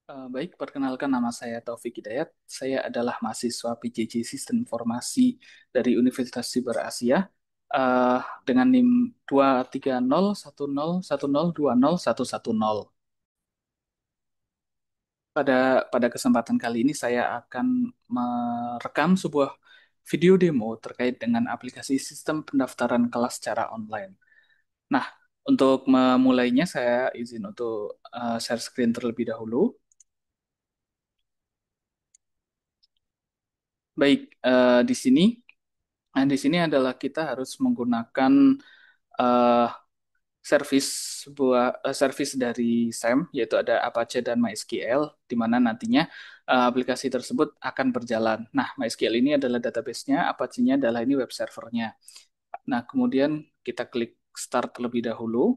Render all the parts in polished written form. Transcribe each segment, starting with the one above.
Baik, perkenalkan nama saya Taufik Hidayat. Saya adalah mahasiswa PJJ Sistem Informasi dari Universitas Siber Asia eh, dengan NIM 2301010202110. Pada kesempatan kali ini saya akan merekam sebuah video demo terkait dengan aplikasi sistem pendaftaran kelas secara online. Nah, untuk memulainya saya izin untuk share screen terlebih dahulu. Baik, di sini adalah kita harus menggunakan eh, service dari SAM, yaitu ada Apache dan MySQL, di mana nantinya aplikasi tersebut akan berjalan. Nah, MySQL ini adalah database-nya, Apache-nya adalah ini web servernya. Nah, kemudian kita klik Start terlebih dahulu.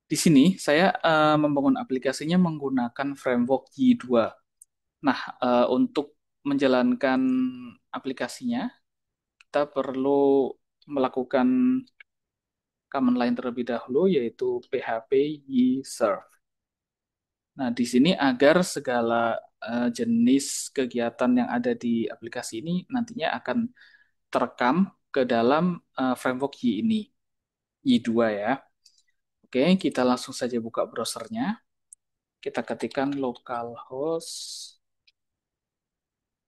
Di sini saya membangun aplikasinya menggunakan framework Y2. Nah, untuk menjalankan aplikasinya, kita perlu melakukan command line terlebih dahulu, yaitu php serve. Nah, di sini agar segala jenis kegiatan yang ada di aplikasi ini nantinya akan terekam ke dalam framework Y ini, Y2 ya. Oke, kita langsung saja buka browsernya. Kita ketikkan localhost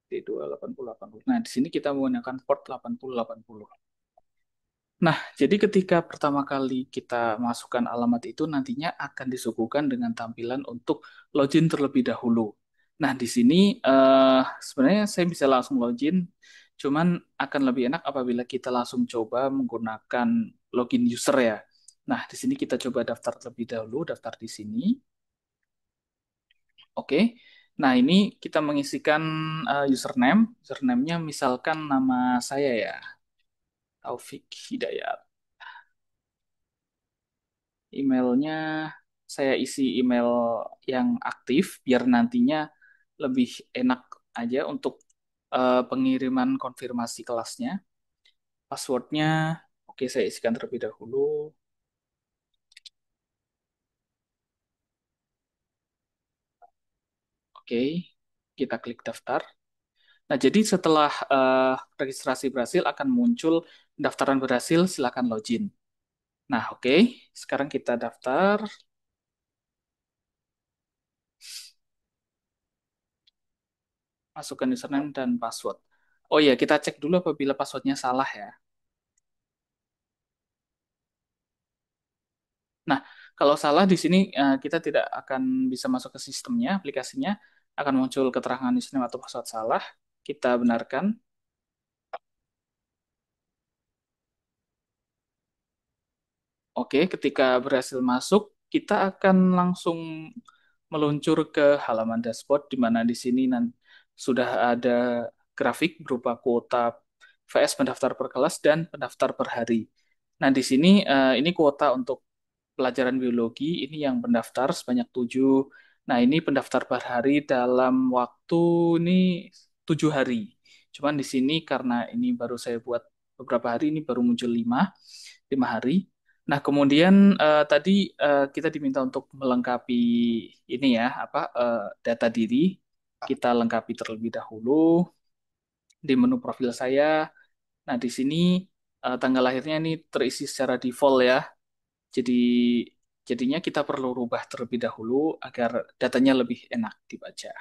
D28080. Nah, di sini kita menggunakan port 8080. Nah, jadi ketika pertama kali kita masukkan alamat itu nantinya akan disuguhkan dengan tampilan untuk login terlebih dahulu. Nah, di sini sebenarnya saya bisa langsung login, cuman akan lebih enak apabila kita langsung coba menggunakan login user ya. Nah, di sini kita coba daftar terlebih dahulu, daftar di sini. Oke. Nah, ini kita mengisikan username. Username-nya misalkan nama saya ya, Taufik Hidayat. Emailnya saya isi email yang aktif biar nantinya lebih enak aja untuk pengiriman konfirmasi kelasnya. Passwordnya, oke saya isikan terlebih dahulu. Oke, kita klik daftar. Nah, jadi setelah registrasi berhasil akan muncul pendaftaran berhasil, silakan login. Nah, oke, sekarang kita daftar, masukkan username dan password. Oh iya, kita cek dulu apabila passwordnya salah ya. Nah, kalau salah di sini kita tidak akan bisa masuk ke sistemnya, aplikasinya akan muncul keterangan username atau password salah. Kita benarkan. Oke, ketika berhasil masuk, kita akan langsung meluncur ke halaman dashboard di mana di sini sudah ada grafik berupa kuota VS pendaftar per kelas dan pendaftar per hari. Nah, di sini ini kuota untuk pelajaran biologi ini yang pendaftar sebanyak 7. Nah, ini pendaftar per hari dalam waktu ini 7 hari. Cuman di sini karena ini baru saya buat beberapa hari, ini baru muncul 5 hari. Nah, kemudian tadi kita diminta untuk melengkapi ini ya, data diri. Kita lengkapi terlebih dahulu di menu profil saya. Nah, di sini tanggal lahirnya ini terisi secara default ya. Jadi jadinya kita perlu rubah terlebih dahulu agar datanya lebih enak dibaca.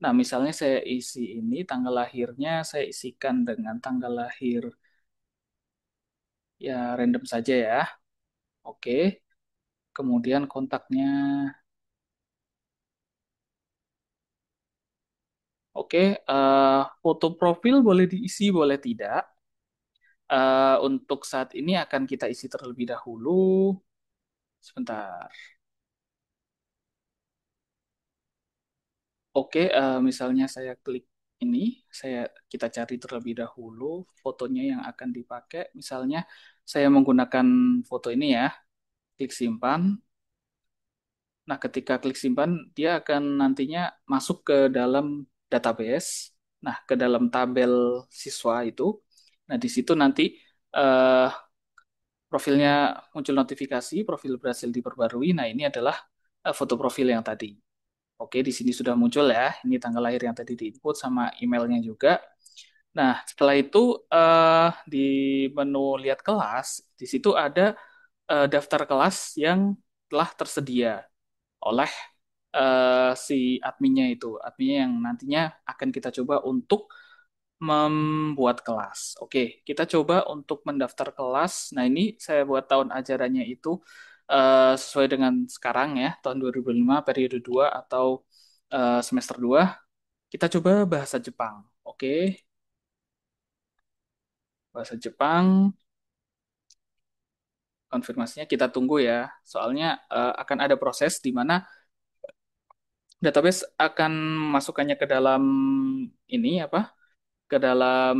Nah, misalnya saya isi ini tanggal lahirnya saya isikan dengan tanggal lahir ya random saja ya. Oke. Kemudian kontaknya. Oke, foto profil boleh diisi, boleh tidak. Untuk saat ini akan kita isi terlebih dahulu. Sebentar. Oke, misalnya saya klik ini, kita cari terlebih dahulu fotonya yang akan dipakai. Misalnya saya menggunakan foto ini ya, klik simpan. Nah, ketika klik simpan, dia akan nantinya masuk ke dalam database. Nah, ke dalam tabel siswa itu. Nah, di situ nanti eh, profilnya muncul notifikasi, profil berhasil diperbarui. Nah, ini adalah foto profil yang tadi. Oke, di sini sudah muncul ya. Ini tanggal lahir yang tadi diinput sama emailnya juga. Nah, setelah itu di menu lihat kelas, di situ ada daftar kelas yang telah tersedia oleh si adminnya itu, adminnya yang nantinya akan kita coba untuk membuat kelas. Oke, kita coba untuk mendaftar kelas. Nah, ini saya buat tahun ajarannya itu sesuai dengan sekarang ya, tahun 2005 periode 2 atau semester 2. Kita coba bahasa Jepang. Oke, bahasa Jepang, konfirmasinya kita tunggu ya. Soalnya akan ada proses di mana database akan masukkannya ke dalam ini apa? Ke dalam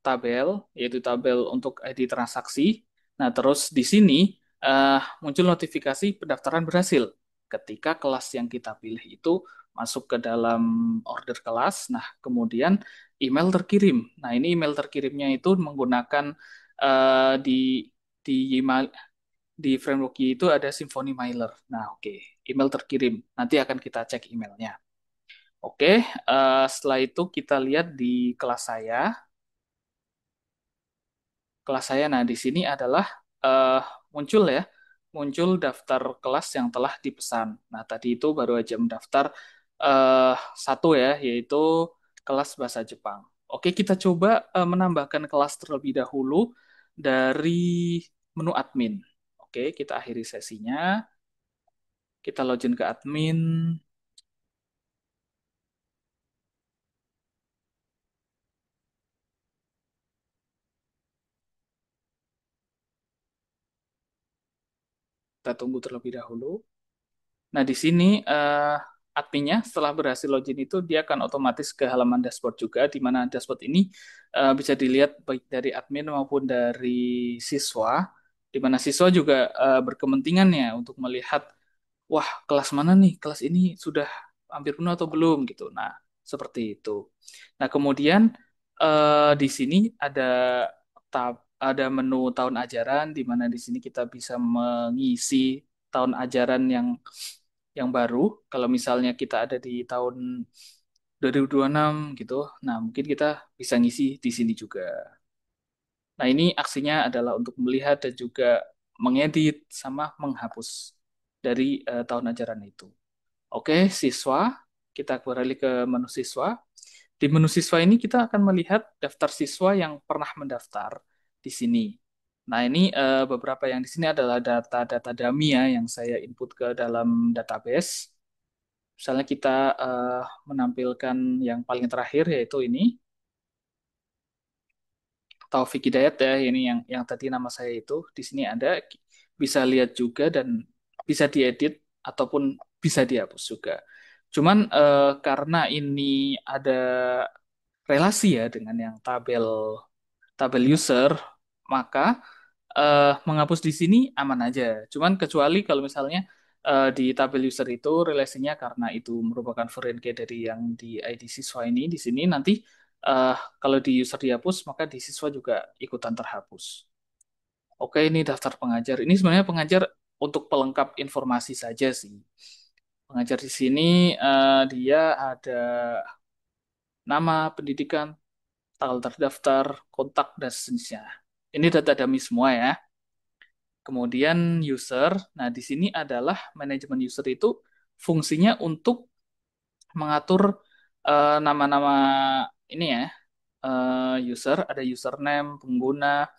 tabel, yaitu tabel untuk ID transaksi. Nah, terus di sini muncul notifikasi pendaftaran berhasil ketika kelas yang kita pilih itu masuk ke dalam order kelas. Nah, kemudian email terkirim. Nah, ini email terkirimnya itu menggunakan di email di framework itu ada Symfony Mailer. Nah, oke, email terkirim. Nanti akan kita cek emailnya. Oke, setelah itu kita lihat di kelas saya. Kelas saya, nah di sini adalah eh, muncul ya, muncul daftar kelas yang telah dipesan. Nah, tadi itu baru aja mendaftar eh, satu ya, yaitu kelas bahasa Jepang. Oke, kita coba menambahkan kelas terlebih dahulu dari menu admin. Oke, kita akhiri sesinya. Kita login ke admin. Kita tunggu terlebih dahulu. Nah, di sini adminnya setelah berhasil login itu dia akan otomatis ke halaman dashboard juga, di mana dashboard ini bisa dilihat baik dari admin maupun dari siswa, di mana siswa juga berkepentingan ya untuk melihat, wah kelas mana nih, kelas ini sudah hampir penuh atau belum gitu. Nah, seperti itu. Nah, kemudian di sini ada menu tahun ajaran, di mana di sini kita bisa mengisi tahun ajaran yang baru. Kalau misalnya kita ada di tahun 2026 gitu, nah mungkin kita bisa ngisi di sini juga. Nah, ini aksinya adalah untuk melihat dan juga mengedit sama menghapus dari tahun ajaran itu. Oke, siswa, kita beralih ke menu siswa. Di menu siswa ini kita akan melihat daftar siswa yang pernah mendaftar di sini. Nah, ini beberapa yang di sini adalah data-data dummy ya yang saya input ke dalam database. Misalnya kita menampilkan yang paling terakhir yaitu ini Taufik Hidayat ya, ini yang tadi nama saya itu di sini ada, bisa lihat juga dan bisa diedit ataupun bisa dihapus juga. Cuman karena ini ada relasi ya dengan yang tabel tabel user, maka menghapus di sini aman aja. Cuman kecuali kalau misalnya di tabel user itu relasinya karena itu merupakan foreign key dari yang di ID siswa ini di sini nanti eh, kalau di user dihapus maka di siswa juga ikutan terhapus. Oke, ini daftar pengajar. Ini sebenarnya pengajar untuk pelengkap informasi saja sih. Pengajar di sini dia ada nama, pendidikan, tanggal terdaftar, kontak, dan seterusnya. Ini data dummy semua ya. Kemudian user, nah di sini adalah manajemen user itu fungsinya untuk mengatur nama-nama ini ya, user, ada username, pengguna,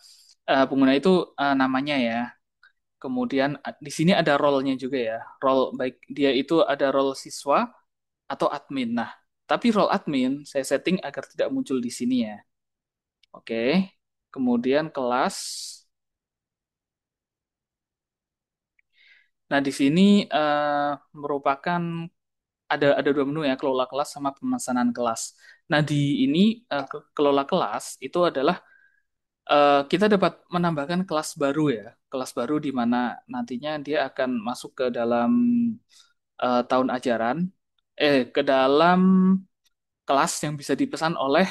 pengguna itu namanya ya. Kemudian di sini ada role-nya juga ya, role baik dia itu ada role siswa atau admin. Nah, tapi role admin saya setting agar tidak muncul di sini ya. Oke, kemudian kelas. Nah, di sini merupakan ada dua menu ya, kelola kelas sama pemesanan kelas. Nah, di ini kelola kelas itu adalah Kita dapat menambahkan kelas baru ya, kelas baru di mana nantinya dia akan masuk ke dalam tahun ajaran, ke dalam kelas yang bisa dipesan oleh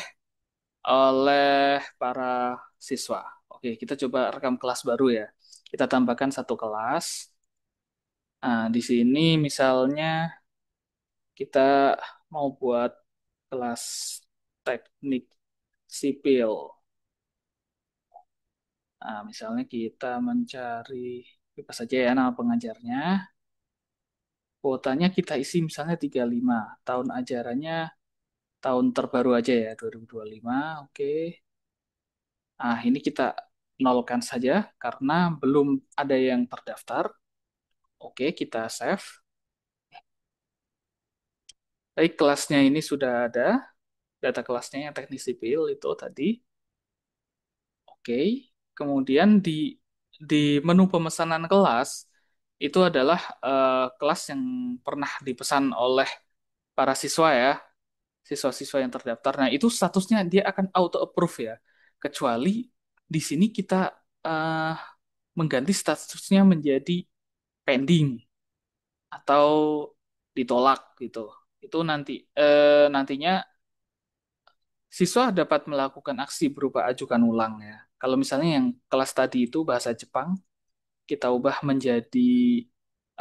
para siswa. Oke, kita coba rekam kelas baru ya. Kita tambahkan satu kelas. Nah, di sini misalnya kita mau buat kelas teknik sipil. Nah, misalnya kita mencari bebas saja ya nama pengajarnya. Kuotanya kita isi misalnya 35. Tahun ajarannya tahun terbaru aja ya, 2025. Oke. Nah, ini kita nolkan saja karena belum ada yang terdaftar. Oke, kita save. Baik, kelasnya ini sudah ada. Data kelasnya yang teknik sipil itu tadi. Oke. Kemudian di menu pemesanan kelas itu adalah kelas yang pernah dipesan oleh para siswa ya, siswa-siswa yang terdaftar. Nah, itu statusnya dia akan auto approve ya. Kecuali di sini kita eh, mengganti statusnya menjadi pending atau ditolak gitu. Itu nantinya siswa dapat melakukan aksi berupa ajukan ulang ya. Kalau misalnya yang kelas tadi itu bahasa Jepang, kita ubah menjadi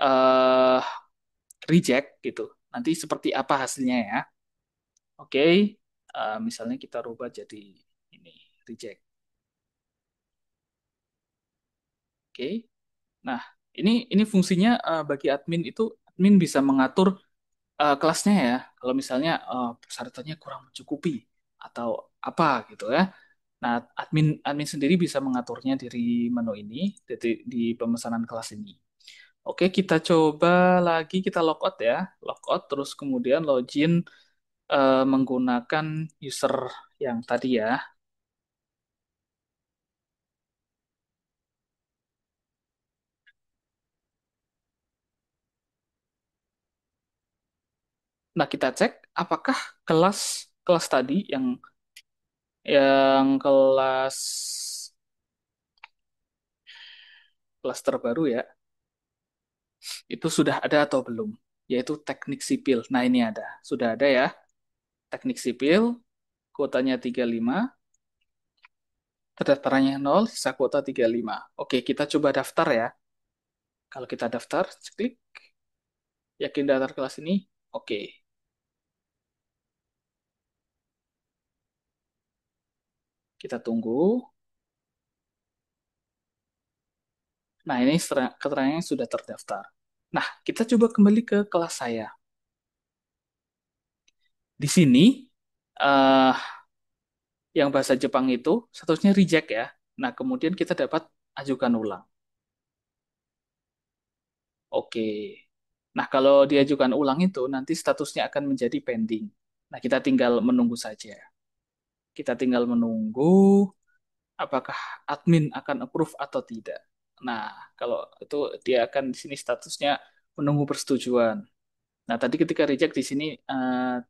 eh reject gitu. Nanti seperti apa hasilnya ya? Oke, misalnya kita rubah jadi ini reject. Oke. Nah, ini fungsinya bagi admin itu admin bisa mengatur kelasnya ya. Kalau misalnya persyaratannya kurang mencukupi atau apa gitu ya. Nah, admin admin sendiri bisa mengaturnya dari menu ini, di pemesanan kelas ini. Oke, kita coba lagi kita logout ya. Logout terus kemudian login menggunakan user yang tadi ya. Nah, kita cek apakah kelas kelas tadi yang kelas terbaru ya, itu sudah ada atau belum, yaitu teknik sipil. Nah, ini ada. Sudah ada ya. Teknik sipil, kuotanya 35, terdaftarnya 0, sisa kuota 35. Oke, kita coba daftar ya. Kalau kita daftar, klik yakin daftar kelas ini. Oke, kita tunggu. Nah, ini keterangannya sudah terdaftar. Nah, kita coba kembali ke kelas saya. Di sini, eh yang bahasa Jepang itu statusnya reject ya. Nah, kemudian kita dapat ajukan ulang. Oke. Nah, kalau diajukan ulang itu nanti statusnya akan menjadi pending. Nah, kita tinggal menunggu saja. Kita tinggal menunggu apakah admin akan approve atau tidak. Nah, kalau itu dia akan di sini statusnya menunggu persetujuan. Nah, tadi ketika reject di sini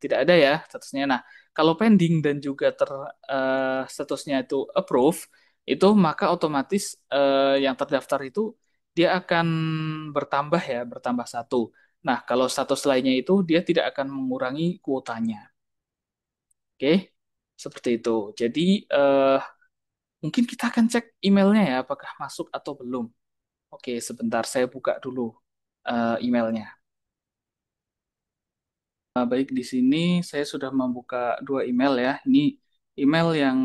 tidak ada ya statusnya. Nah, kalau pending dan juga statusnya itu approve, itu maka otomatis yang terdaftar itu dia akan bertambah ya, bertambah satu. Nah, kalau status lainnya itu dia tidak akan mengurangi kuotanya. Oke, seperti itu. Jadi mungkin kita akan cek emailnya ya, apakah masuk atau belum. Oke, sebentar saya buka dulu emailnya. Baik, di sini saya sudah membuka dua email ya. Ini email yang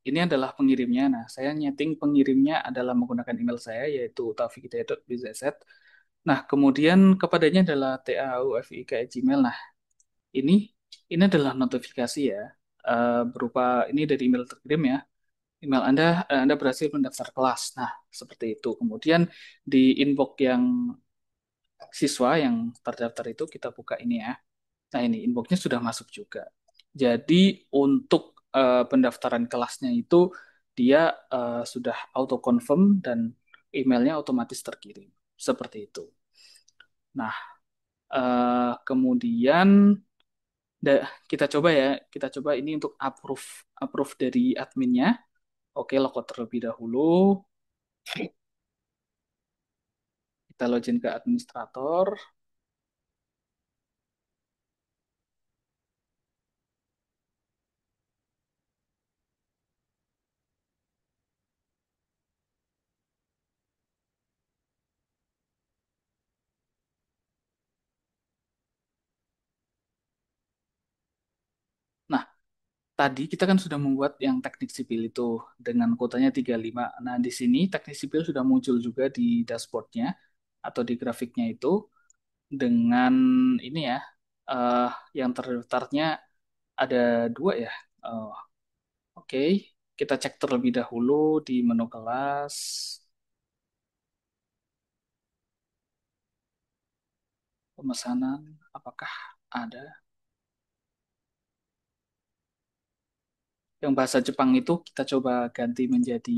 ini adalah pengirimnya. Nah, saya nyeting pengirimnya adalah menggunakan email saya yaitu taufikhidayat.bzz. Nah, kemudian kepadanya adalah taufik@gmail. Nah, ini ini adalah notifikasi ya berupa ini dari email terkirim ya. Email Anda berhasil mendaftar kelas. Nah, seperti itu. Kemudian di inbox yang siswa yang terdaftar itu kita buka ini ya. Nah, ini inboxnya sudah masuk juga. Jadi untuk pendaftaran kelasnya itu dia sudah auto confirm dan emailnya otomatis terkirim. Seperti itu. Nah, kemudian kita coba ya, kita coba ini untuk approve approve dari adminnya. Oke, logout terlebih dahulu. Kita login ke administrator. Nah, tadi kita kan sudah membuat yang teknik sipil itu dengan kuotanya 35. Nah, di sini teknik sipil sudah muncul juga di dashboardnya atau di grafiknya itu dengan ini ya, eh, yang terdaftarnya ada dua ya. Oh, oke, kita cek terlebih dahulu di menu kelas, pemesanan, apakah ada. Yang bahasa Jepang itu kita coba ganti menjadi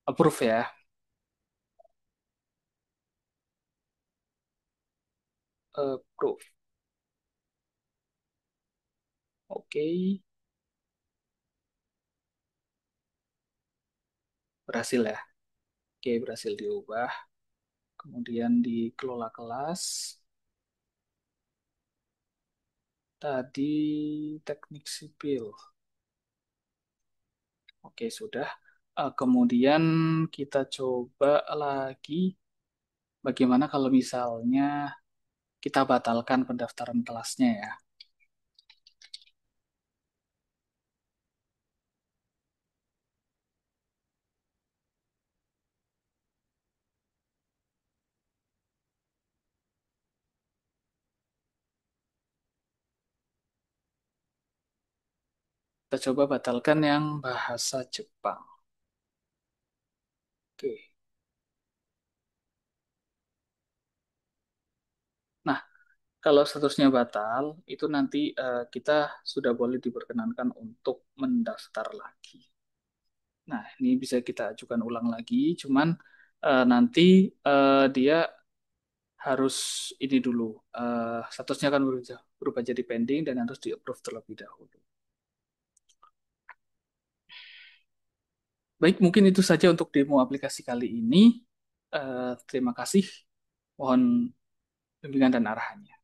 approve ya. Approve. Oke, berhasil ya. Oke, berhasil diubah. Kemudian dikelola kelas. Tadi teknik sipil. Oke, sudah. Kemudian kita coba lagi bagaimana kalau misalnya kita batalkan pendaftaran kelasnya ya. Kita coba batalkan yang bahasa Jepang. Oke. Nah, kalau statusnya batal, itu nanti kita sudah boleh diperkenankan untuk mendaftar lagi. Nah, ini bisa kita ajukan ulang lagi, cuman nanti dia harus ini dulu, statusnya akan berubah jadi pending dan harus di-approve terlebih dahulu. Baik, mungkin itu saja untuk demo aplikasi kali ini. Terima kasih. Mohon bimbingan dan arahannya.